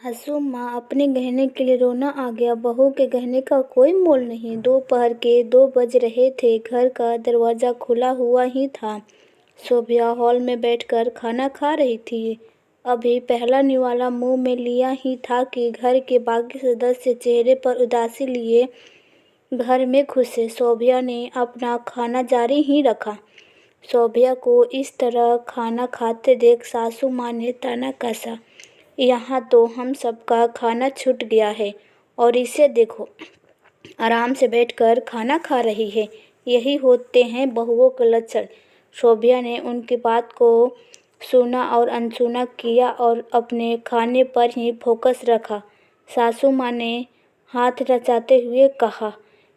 हंसू माँ अपने गहने के लिए रोना आ गया। बहू के गहने का कोई मोल नहीं। दोपहर के 2 बज रहे थे। घर का दरवाज़ा खुला हुआ ही था। शोभा हॉल में बैठकर खाना खा रही थी। अभी पहला निवाला मुंह में लिया ही था कि घर के बाकी सदस्य चेहरे पर उदासी लिए घर में घुसे। शोभा ने अपना खाना जारी ही रखा। शोभा को इस तरह खाना खाते देख सासू माँ ने ताना कसा, यहाँ तो हम सबका खाना छूट गया है और इसे देखो, आराम से बैठकर खाना खा रही है। यही होते हैं बहुओं के लक्षण। शोभा ने उनकी बात को सुना और अनसुना किया और अपने खाने पर ही फोकस रखा। सासू माँ ने हाथ रचाते हुए कहा,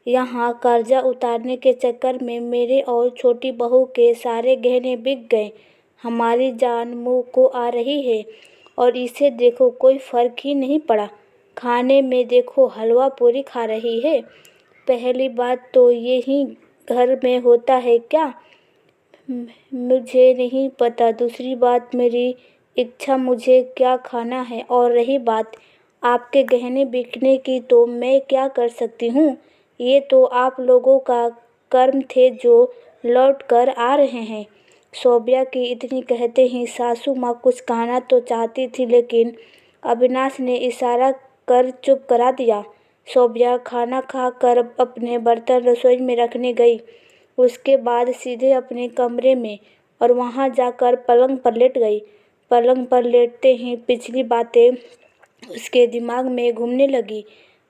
यहाँ कर्जा उतारने के चक्कर में मेरे और छोटी बहू के सारे गहने बिक गए। हमारी जान मुँह को आ रही है और इसे देखो, कोई फर्क ही नहीं पड़ा। खाने में देखो, हलवा पूरी खा रही है। पहली बात तो यही घर में होता है क्या? मुझे नहीं पता। दूसरी बात, मेरी इच्छा मुझे क्या खाना है। और रही बात आपके गहने बिकने की, तो मैं क्या कर सकती हूँ? ये तो आप लोगों का कर्म थे जो लौट कर आ रहे हैं। शोभा की इतनी कहते ही सासू माँ कुछ कहना तो चाहती थी, लेकिन अविनाश ने इशारा कर चुप करा दिया। शोभा खाना खा कर अपने बर्तन रसोई में रखने गई। उसके बाद सीधे अपने कमरे में और वहाँ जाकर पलंग पर लेट गई। पलंग पर लेटते ही पिछली बातें उसके दिमाग में घूमने लगी।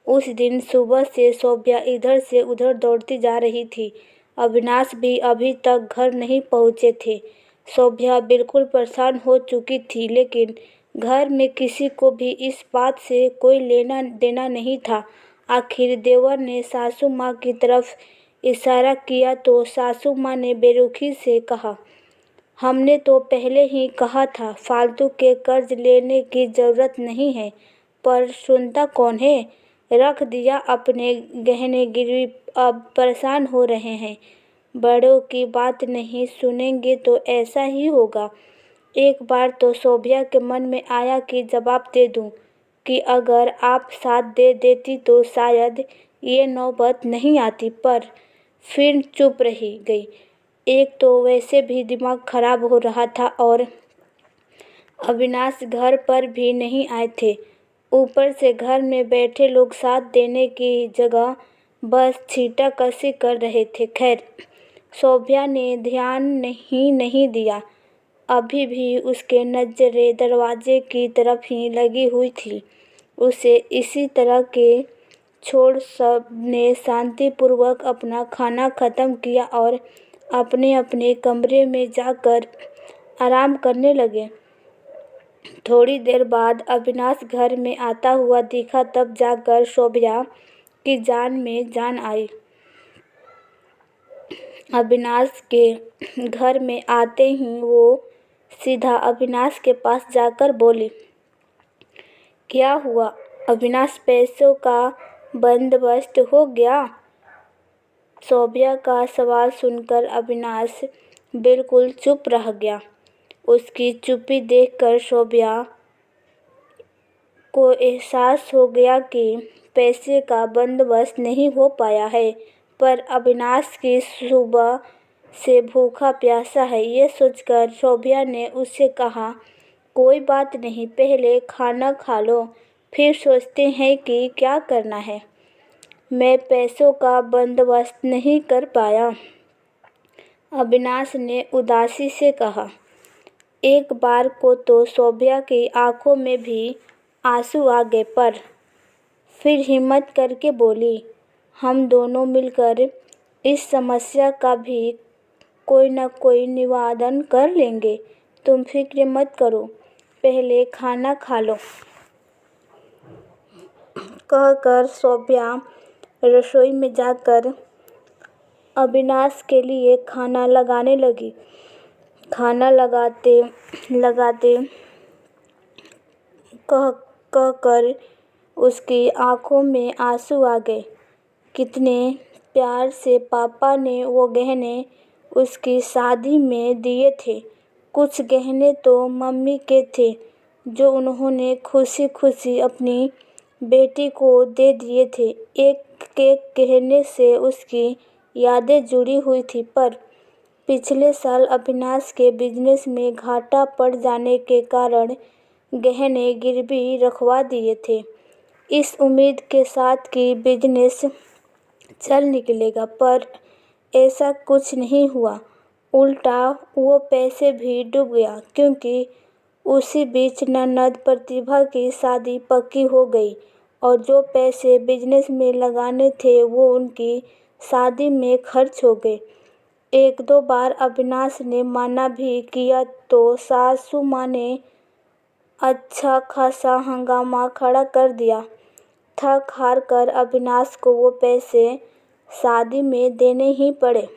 उस दिन सुबह से शोभा इधर से उधर दौड़ती जा रही थी। अविनाश भी अभी तक घर नहीं पहुँचे थे। शोभा बिल्कुल परेशान हो चुकी थी, लेकिन घर में किसी को भी इस बात से कोई लेना देना नहीं था। आखिर देवर ने सासू माँ की तरफ इशारा किया तो सासू माँ ने बेरुखी से कहा, हमने तो पहले ही कहा था फालतू के कर्ज लेने की ज़रूरत नहीं है, पर सुनता कौन है? रख दिया अपने गहने गिरवी, अब परेशान हो रहे हैं। बड़ों की बात नहीं सुनेंगे तो ऐसा ही होगा। एक बार तो शोभा के मन में आया कि जवाब दे दूं कि अगर आप साथ दे देती तो शायद ये नौबत नहीं आती, पर फिर चुप रही गई। एक तो वैसे भी दिमाग खराब हो रहा था और अविनाश घर पर भी नहीं आए थे। ऊपर से घर में बैठे लोग साथ देने की जगह बस छींटाकशी कर रहे थे। खैर, शोभा ने ध्यान नहीं दिया। अभी भी उसके नज़रें दरवाजे की तरफ ही लगी हुई थी। उसे इसी तरह के छोड़ सबने शांतिपूर्वक अपना खाना ख़त्म किया और अपने अपने कमरे में जाकर आराम करने लगे। थोड़ी देर बाद अविनाश घर में आता हुआ दिखा, तब जाकर शोभा की जान में जान आई। अविनाश के घर में आते ही वो सीधा अविनाश के पास जाकर बोली, क्या हुआ अविनाश, पैसों का बंदोबस्त हो गया? शोभा का सवाल सुनकर अविनाश बिल्कुल चुप रह गया। उसकी चुप्पी देखकर शोभा को एहसास हो गया कि पैसे का बंदोबस्त नहीं हो पाया है, पर अविनाश की सुबह से भूखा प्यासा है। ये सोचकर शोभा ने उससे कहा, कोई बात नहीं, पहले खाना खा लो, फिर सोचते हैं कि क्या करना है। मैं पैसों का बंदोबस्त नहीं कर पाया, अविनाश ने उदासी से कहा। एक बार को तो शोभा की आंखों में भी आंसू आ गए, पर फिर हिम्मत करके बोली, हम दोनों मिलकर इस समस्या का भी कोई न कोई निवारण कर लेंगे। तुम फिक्र मत करो, पहले खाना खा लो। कहकर शोभा रसोई में जाकर अविनाश के लिए खाना लगाने लगी। खाना लगाते लगाते कहकर उसकी आंखों में आंसू आ गए। कितने प्यार से पापा ने वो गहने उसकी शादी में दिए थे। कुछ गहने तो मम्मी के थे, जो उन्होंने खुशी खुशी अपनी बेटी को दे दिए थे। एक एक गहने से उसकी यादें जुड़ी हुई थी, पर पिछले साल अविनाश के बिजनेस में घाटा पड़ जाने के कारण गहने गिरवी रखवा दिए थे, इस उम्मीद के साथ कि बिजनेस चल निकलेगा। पर ऐसा कुछ नहीं हुआ, उल्टा वो पैसे भी डूब गया, क्योंकि उसी बीच ननद प्रतिभा की शादी पक्की हो गई और जो पैसे बिजनेस में लगाने थे वो उनकी शादी में खर्च हो गए। एक दो बार अविनाश ने मना भी किया तो सासू माँ ने अच्छा खासा हंगामा खड़ा कर दिया। थक हार कर अविनाश को वो पैसे शादी में देने ही पड़े।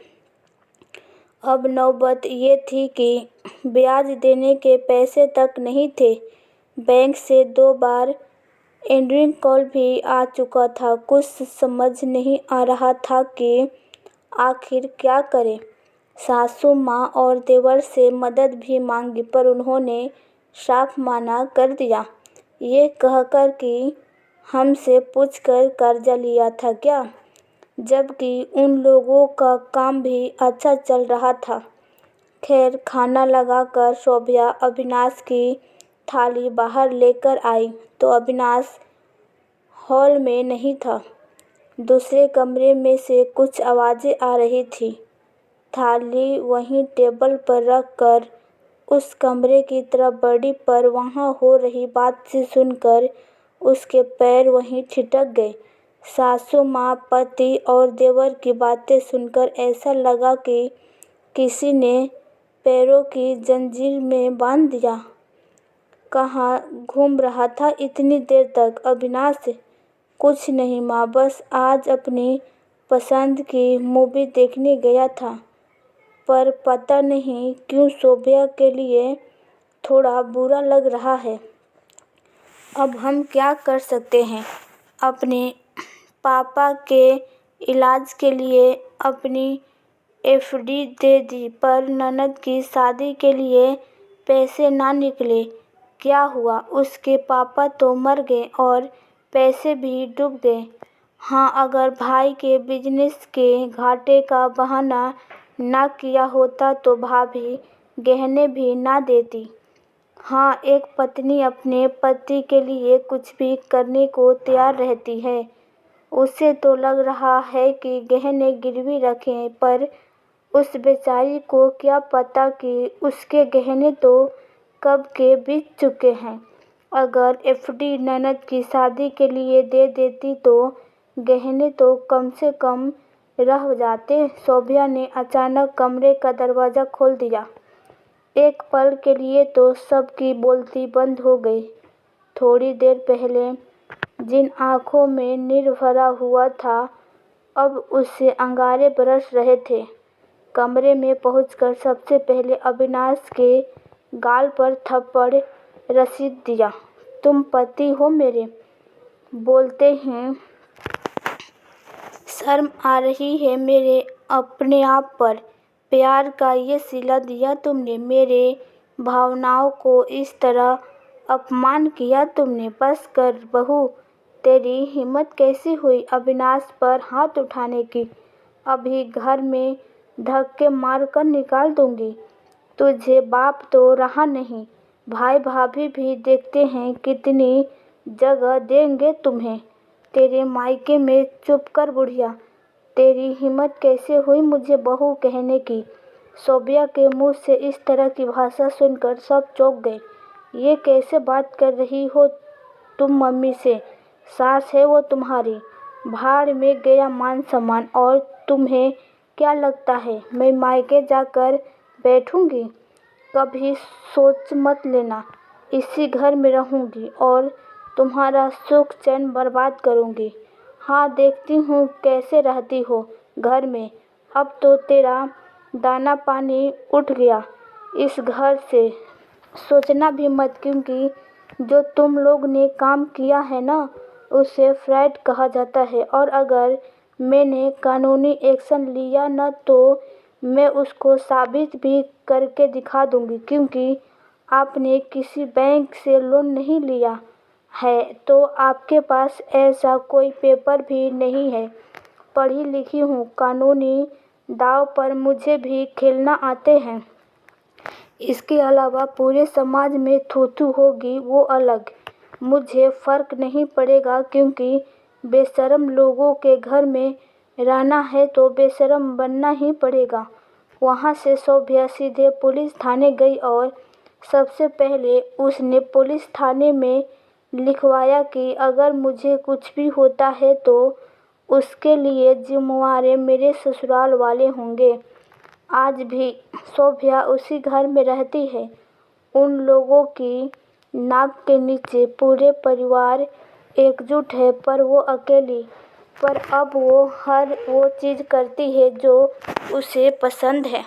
अब नौबत ये थी कि ब्याज देने के पैसे तक नहीं थे। बैंक से 2 बार एंड्रिंग कॉल भी आ चुका था। कुछ समझ नहीं आ रहा था कि आखिर क्या करें। सासू माँ और देवर से मदद भी मांगी, पर उन्होंने साफ मना कर दिया, ये कहकर कि हमसे पूछकर कर्जा लिया था क्या, जबकि उन लोगों का काम भी अच्छा चल रहा था। खैर, खाना लगाकर शोभा अविनाश की थाली बाहर लेकर आई तो अविनाश हॉल में नहीं था। दूसरे कमरे में से कुछ आवाज़ें आ रही थी। थाली वहीं टेबल पर रख कर उस कमरे की तरफ बढ़ी, पर वहाँ हो रही बातचीत सुनकर उसके पैर वहीं ठिठक गए। सासू माँ, पति और देवर की बातें सुनकर ऐसा लगा कि किसी ने पैरों की जंजीर में बांध दिया। कहाँ घूम रहा था इतनी देर तक अविनाश? कुछ नहीं माँ, बस आज अपनी पसंद की मूवी देखने गया था, पर पता नहीं क्यों शोभा के लिए थोड़ा बुरा लग रहा है। अब हम क्या कर सकते हैं? अपने पापा के इलाज के लिए अपनी एफडी दे दी, पर ननद की शादी के लिए पैसे ना निकले। क्या हुआ? उसके पापा तो मर गए और पैसे भी डूब गए। हाँ, अगर भाई के बिजनेस के घाटे का बहाना ना किया होता तो भाभी गहने भी ना देती। हाँ, एक पत्नी अपने पति के लिए कुछ भी करने को तैयार रहती है। उसे तो लग रहा है कि गहने गिरवी रखें, पर उस बेचारी को क्या पता कि उसके गहने तो कब के बीत चुके हैं। अगर एफडी ननद की शादी के लिए दे देती तो गहने तो कम से कम रह जाते। शोभा ने अचानक कमरे का दरवाज़ा खोल दिया। एक पल के लिए तो सबकी बोलती बंद हो गई। थोड़ी देर पहले जिन आँखों में नीर भरा हुआ था, अब उससे अंगारे बरस रहे थे। कमरे में पहुंचकर सबसे पहले अविनाश के गाल पर थप्पड़ रसीद दिया। तुम पति हो मेरे, बोलते हैं शर्म आ रही है मेरे अपने आप पर। प्यार का ये सिला दिया तुमने, मेरे भावनाओं को इस तरह अपमान किया तुमने। बस कर बहू, तेरी हिम्मत कैसी हुई अविनाश पर हाथ उठाने की? अभी घर में धक्के मार कर निकाल दूंगी। तुझे बाप तो रहा नहीं, भाई भाभी भी देखते हैं कितनी जगह देंगे तुम्हें तेरे मायके में। चुप कर बुढ़िया, तेरी हिम्मत कैसे हुई मुझे बहू कहने की? शोभा के मुंह से इस तरह की भाषा सुनकर सब चौंक गए। ये कैसे बात कर रही हो तुम मम्मी से? सास है वो तुम्हारी। भाड़ में गया मान सम्मान। और तुम्हें क्या लगता है मैं मायके जाकर बैठूंगी? कभी सोच मत लेना। इसी घर में रहूंगी और तुम्हारा सुख चैन बर्बाद करूंगी। हाँ, देखती हूँ कैसे रहती हो घर में। अब तो तेरा दाना पानी उठ गया इस घर से। सोचना भी मत, क्योंकि जो तुम लोग ने काम किया है ना, उसे फ्रॉड कहा जाता है। और अगर मैंने कानूनी एक्शन लिया न तो मैं उसको साबित भी करके दिखा दूंगी, क्योंकि आपने किसी बैंक से लोन नहीं लिया है तो आपके पास ऐसा कोई पेपर भी नहीं है। पढ़ी लिखी हूँ, कानूनी दांव पर मुझे भी खेलना आते हैं। इसके अलावा पूरे समाज में थू-थू होगी वो अलग। मुझे फ़र्क नहीं पड़ेगा क्योंकि बेशर्म लोगों के घर में रहना है तो बेशर्म बनना ही पड़ेगा। वहाँ से सौम्या सीधे पुलिस थाने गई और सबसे पहले उसने पुलिस थाने में लिखवाया कि अगर मुझे कुछ भी होता है तो उसके लिए जिम्मेवार मेरे ससुराल वाले होंगे। आज भी सौम्या उसी घर में रहती है। उन लोगों की नाक के नीचे पूरे परिवार एकजुट है पर वो अकेली। पर अब वो हर वो चीज़ करती है जो उसे पसंद है।